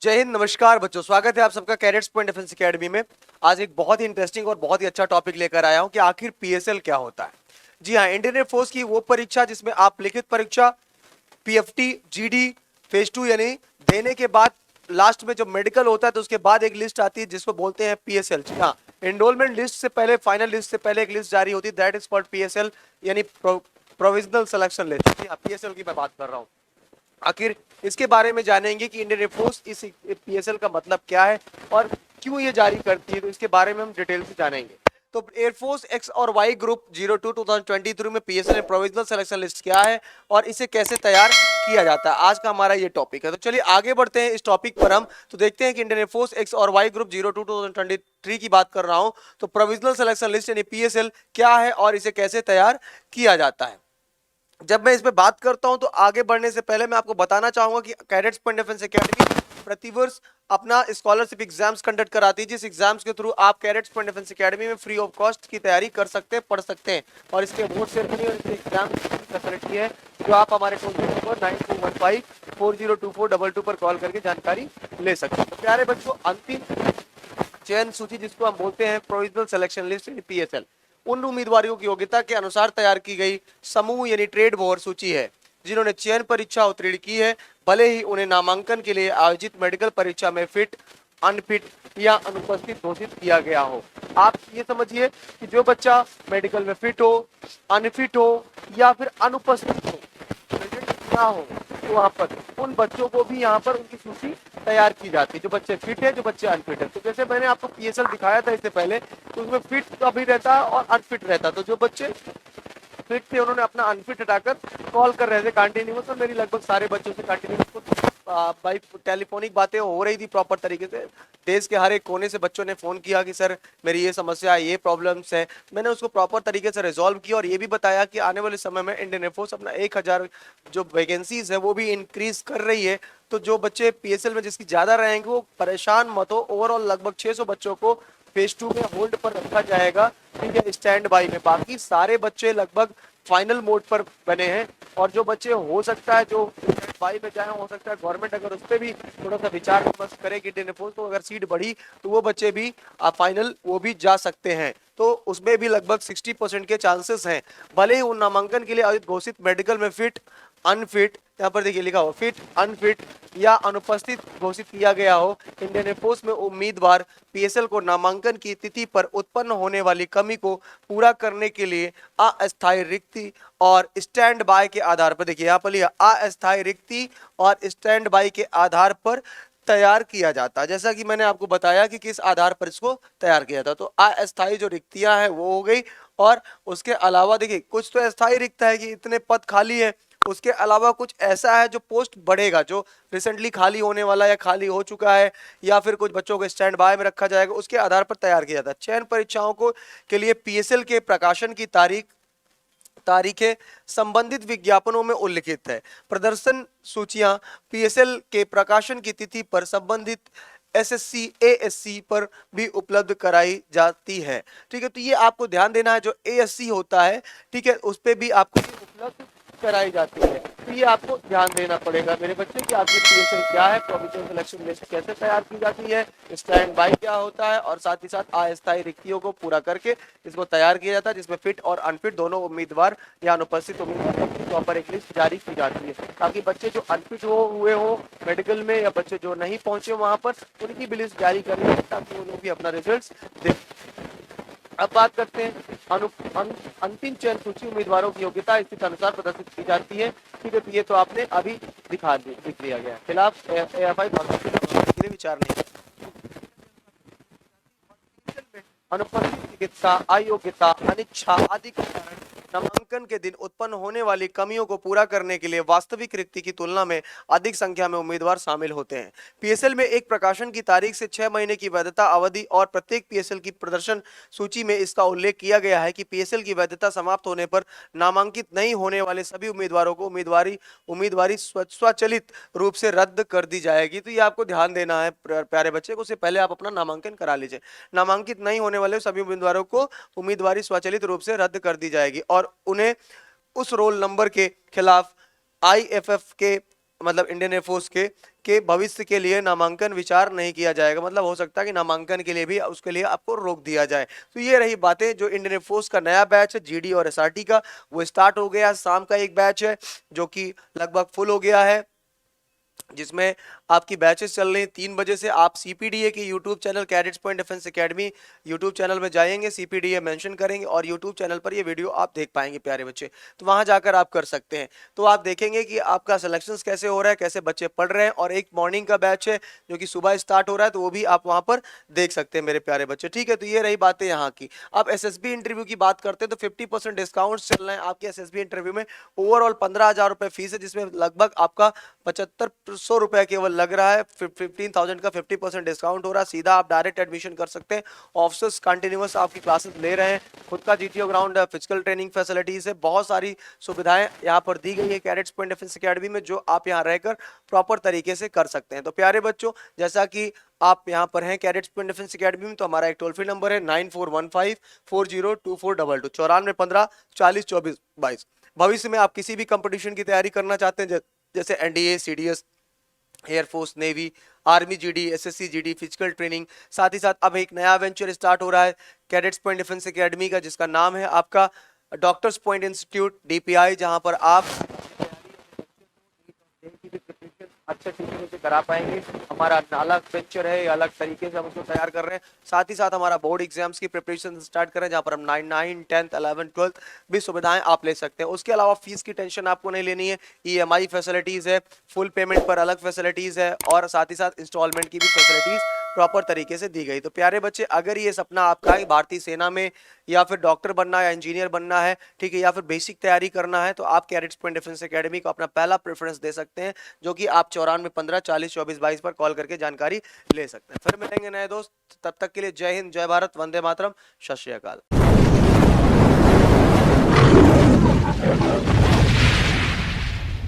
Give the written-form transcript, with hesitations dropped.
जय हिंद, नमस्कार बच्चों। स्वागत है आप सबका कैडेट्स पॉइंट डिफेंस एकेडमी में। आज एक बहुत ही इंटरेस्टिंग और बहुत ही अच्छा टॉपिक लेकर आया हूं कि आखिर पीएसएल क्या होता है। जी हाँ, इंडियन एयरफोर्स की वो परीक्षा जिसमें आप लिखित परीक्षा, पीएफटी, जीडी, फेज 2 यानी देने के बाद लास्ट में जब मेडिकल होता है तो उसके बाद एक लिस्ट आती है जिसको बोलते हैं पीएसएल। जी हाँ, एनरोलमेंट लिस्ट से पहले, फाइनल लिस्ट से पहले एक लिस्ट जारी होती है, दैट इज कॉल्ड पीएसएल यानी प्रोविजनल सिलेक्शन लिस्ट। जी हाँ, पीएसएल की मैं बात कर रहा हूँ। आखिर इसके बारे में जानेंगे कि इंडियन एयरफोर्स इस पीएसएल का मतलब क्या है और क्यों ये जारी करती है, तो इसके बारे में हम डिटेल से जानेंगे। तो एयरफोर्स एक्स और वाई ग्रुप 02 2023 में पीएसएल प्रोविजनल सिलेक्शन लिस्ट क्या है और इसे कैसे तैयार किया जाता है, आज का हमारा ये टॉपिक है। तो चलिए आगे बढ़ते हैं इस टॉपिक पर। हम तो देखते हैं कि इंडियन एयरफोर्स एक्स और वाई ग्रुप 02 2023 की बात कर रहा हूं, तो प्रोविजनल सिलेक्शन लिस्ट यानी पीएसएल क्या है और इसे कैसे तैयार किया जाता है। जब मैं इस पे बात करता हूं तो आगे बढ़ने से पहले मैं आपको बताना चाहूंगा कि कैडेट्स पॉइंट डिफेंस एकेडमी प्रतिवर्ष अपना स्कॉलरशिप एग्जाम्स कंडक्ट कराती है, जिस एग्जाम्स के थ्रू आप कैडेट्स पॉइंट डिफेंस एकेडमी में फ्री ऑफ कॉस्ट की तैयारी कर सकते हैं, पढ़ सकते हैं। और इसके बोर्ड सेरेमनी और इसके एग्जाम फैसिलिटी है जो आप हमारे टोल फ्री नंबर 9215402422 पर कॉल करके जानकारी ले सकते हैं। तो प्यारे बच्चों, अंतिम चयन सूची जिसको हम बोलते हैं प्रोविजनल सिलेक्शन लिस्ट पीएसएल, उन उम्मीदवारों की योग्यता के अनुसार तैयार की गई समूह यानी ट्रेड बोर्ड सूची है जिन्होंने चयन परीक्षा उत्तीर्ण की है, भले ही उन्हें नामांकन के लिए आयोजित मेडिकल परीक्षा में फिट, अनफिट या अनुपस्थित घोषित किया गया हो। आप ये समझिए कि जो बच्चा मेडिकल में फिट हो, अनफिट हो या फिर अनुपस्थित हो, प्रेजेंट ना हो, तो वहां पर उन बच्चों को भी यहाँ पर उनकी सूची तैयार की जाती है, जो बच्चे फिट है, जो बच्चे अनफिट है। तो जैसे मैंने आपको पीएसएल दिखाया था इससे पहले, तो उसमें फिट का भी रहता है और अनफिट रहता है। तो जो बच्चे फिट थे उन्होंने अपना अनफिट हटाकर कॉल कर रहे थे कंटिन्यूअस, और मेरी लगभग सारे बच्चों से कंटिन्यूअस बाई टेलीफोनिक बातें हो रही थी प्रॉपर तरीके से। देश के हर एक कोने से बच्चों ने फोन किया कि सर मेरी ये समस्या है, ये प्रॉब्लम्स है। मैंने उसको प्रॉपर तरीके से रिजॉल्व किया और ये भी बताया कि आने वाले समय में इंडियन एयरफोर्स अपना 1000 जो वैकेंसीज है वो भी इंक्रीज कर रही है। तो जो बच्चे पीएसएल में जिसकी ज्यादा रहेंगे वो परेशान मत हो। ओवरऑल लगभग 600 बच्चों को फेज 2 में होल्ड पर रखा जाएगा, ठीक है, स्टैंड बाई में। बाकी सारे बच्चे लगभग फाइनल मोड पर बने हैं, और जो बच्चे हो सकता है जो स्टैंड बाई में जाए, हो सकता है गवर्नमेंट अगर उस पर भी थोड़ा सा विचार विमर्श करेगी इंडियन एयरफोर्स, तो अगर सीट बढ़ी तो वो बच्चे भी फाइनल वो भी जा सकते हैं। तो उसमें भी लगभग 60% के चांसेस हैं। भले ही उन नामांकन के लिए आयोजित घोषित मेडिकल में फिट, अनफिट, यहाँ पर देखिए लिखा हो फिट, अनफिट या अनुपस्थित घोषित किया गया हो, इंडियन एयरफोर्स में उम्मीदवार पीएसएल को नामांकन की तिथि पर उत्पन्न होने वाली कमी को पूरा करने के लिए अस्थायी रिक्ति और स्टैंड बाय के आधार पर, देखिए यहाँ पर लिया अस्थायी रिक्ति और स्टैंड बाय के आधार पर तैयार किया जाता है। जैसा कि मैंने आपको बताया कि किस आधार पर इसको तैयार किया था, तो अस्थायी जो रिक्तियां है वो हो गई, और उसके अलावा देखिए कुछ तो अस्थायी रिक्त है कि इतने पद खाली है, उसके अलावा कुछ ऐसा है जो पोस्ट बढ़ेगा, जो रिसेंटली खाली होने वाला या खाली हो चुका है, या फिर कुछ बच्चों को स्टैंड बाय में रखा जाएगा, उसके आधार पर तैयार किया जाता है। चयन परीक्षाओं को के लिए पीएसएल के प्रकाशन की तारीखें संबंधित विज्ञापनों में उल्लिखित है। प्रदर्शन सूचियां पीएसएल के प्रकाशन की तिथि पर संबंधित एसएससी एएससी पर भी उपलब्ध कराई जाती है, ठीक है। तो ये आपको ध्यान देना है, जो एएससी होता है, ठीक है, उस पर भी आपको उपलब्ध कराई जाती है। तो ये आपको ध्यान देना पड़ेगा मेरे बच्चे कि आपकी पीएसएल क्या है, प्रोविजनल सिलेक्शन लिस्ट कैसे तैयार की जाती है, स्टैंड बाय क्या होता है, और साथ ही साथ अस्थायी रिक्तियों को पूरा करके इसको तैयार किया जाता है, जिसमें फिट और अनफिट दोनों उम्मीदवार या अनुपस्थित उम्मीदवार की प्रॉपर एक लिस्ट जारी की जाती है, ताकि बच्चे जो अनफिट हुए हो मेडिकल में या बच्चे जो नहीं पहुंचे वहां पर, उनकी भी लिस्ट जारी करें ताकि वो लोग भी अपना रिजल्ट दें। अब बात करते हैं अंतिम चयन सूची उम्मीदवारों की योग्यता स्थिति अनुसार प्रदर्शित की जाती है, ठीक है। तो ये तो आपने अभी दिख दिया गया। खिलाफ एएफआई विचार नहीं, अनुपस्थित चिकित्सा, अयोग्यता, अनिच्छा आदि के कारण नामांकन के दिन उत्पन्न होने वाली कमियों को पूरा करने के लिए वास्तविक रिक्ति की तुलना में अधिक संख्या में उम्मीदवार शामिल होते हैं। पीएसएल में एक प्रकाशन की तारीख से 6 महीने की वैधता अवधि और प्रत्येक पीएसएल की प्रदर्शन सूची में इसका उल्लेख किया गया है कि पीएसएल की वैधता समाप्त होने पर नामांकित नहीं होने वाले सभी उम्मीदवारों को उम्मीदवारी स्वचालित रूप से रद्द कर दी जाएगी। तो ये आपको ध्यान देना है प्यारे बच्चे को, उससे पहले आप अपना नामांकन करा लीजिए। नामांकित नहीं होने वाले सभी उम्मीदवारों को उम्मीदवारी स्वचालित रूप से रद्द कर दी जाएगी और उन्हें उस रोल नंबर के खिलाफ आईएफएफ के मतलब इंडियन एयरफोर्स के भविष्य के लिए नामांकन विचार नहीं किया जाएगा। मतलब हो सकता है कि नामांकन के लिए भी उसके लिए आपको रोक दिया जाए। तो ये रही बातें। जो इंडियन एयरफोर्स का नया बैच है जीडी और एसआरटी का, वो स्टार्ट हो गया। शाम का एक बैच है जो कि लगभग फुल हो गया है, जिसमें आपकी बैचेस चल रही हैं 3 बजे से। आप सीपीडीए के YouTube channel cadets point defence academy YouTube channel में जाएंगे, सीपीडीए मेंशन करेंगे और यूट्यूब चैनल पर ये वीडियो आप देख पाएंगे प्यारे बच्चे। तो वहां जाकर आप कर सकते हैं। तो आप देखेंगे कि आपका सिलेक्शन कैसे हो रहा है, कैसे बच्चे पढ़ रहे हैं। और एक मॉर्निंग का बैच है जो कि सुबह स्टार्ट हो रहा है, तो वो भी आप वहां पर देख सकते हैं मेरे प्यारे बच्चे। ठीक है, तो ये रही बातें यहाँ की। अब एसएसबी इंटरव्यू की बात करते हैं तो 50% डिस्काउंट चल रहे हैं आपके एसएसबी इंटरव्यू में। ओवरऑल 15,000 रुपए फीस है, जिसमें लगभग आपका 7500 रुपए केवल लग रहा है। 15,000 का 50% डिस्काउंट हो रहा है। सीधा आप डायरेक्ट एडमिशन कर सकते हैं। ऑफिसर्स कंटिन्यूअस आपकी क्लासेस ले रहे हैं। खुद का जीटीओ ग्राउंड है, फिजिकल ट्रेनिंग फैसिलिटीज है, बहुत सारी सुविधाएं यहाँ पर दी गई है कैडेट्स पॉइंट डिफेंस एकेडमी में, जो आप यहाँ रहकर प्रॉपर तरीके से कर सकते हैं। तो प्यारे बच्चों, जैसा कि आप यहाँ पर हैं कैडेट्स पॉइंट डिफेंस एकेडमी में, तो हमारा एक टोल फ्री नंबर है 9415402422, 9415402422। भविष्य में आप किसी भी कंपटीशन की तैयारी करना चाहते हैं, जैसे NDA, CDS, air force, navy, army GD, SSC GD, physical training, साथ ही साथ अब एक नया वेंचर स्टार्ट हो रहा है कैडेट्स पॉइंट डिफेंस एकेडमी का, जिसका नाम है आपका डॉक्टर्स पॉइंट इंस्टीट्यूट डीपीआई, जहां पर आप अच्छे तरीके से करा पाएंगे। हमारा अलग वेंचर है, अलग तरीके से हम उसको तैयार कर रहे हैं। साथ ही साथ हमारा बोर्ड एग्जाम्स की प्रिपरेशन स्टार्ट कर रहे हैं, जहां पर हम 9, 10th, 11th, 12th भी सुविधाएं आप ले सकते हैं। उसके अलावा फीस की टेंशन आपको नहीं लेनी है। ईएमआई फैसिलिटीज है, फुल पेमेंट पर अलग फैसिलिटीज है, और साथ ही साथ इंस्टॉलमेंट की भी फैसिलिटीज प्रॉपर तरीके से दी गई। तो प्यारे बच्चे, अगर ये सपना आपका है भारतीय सेना में या फिर डॉक्टर बनना या इंजीनियर बनना है, ठीक है, या फिर बेसिक तैयारी करना है, तो आप कैडेट्स पॉइंट डिफेंस एकेडमी को अपना पहला प्रेफरेंस दे सकते हैं, जो कि आप 9415402422 पर कॉल करके जानकारी ले सकते हैं। फिर मिलेंगे नए दोस्त, तब तक के लिए जय हिंद, जय भारत, वंदे मातरम, सत श्री अकाल।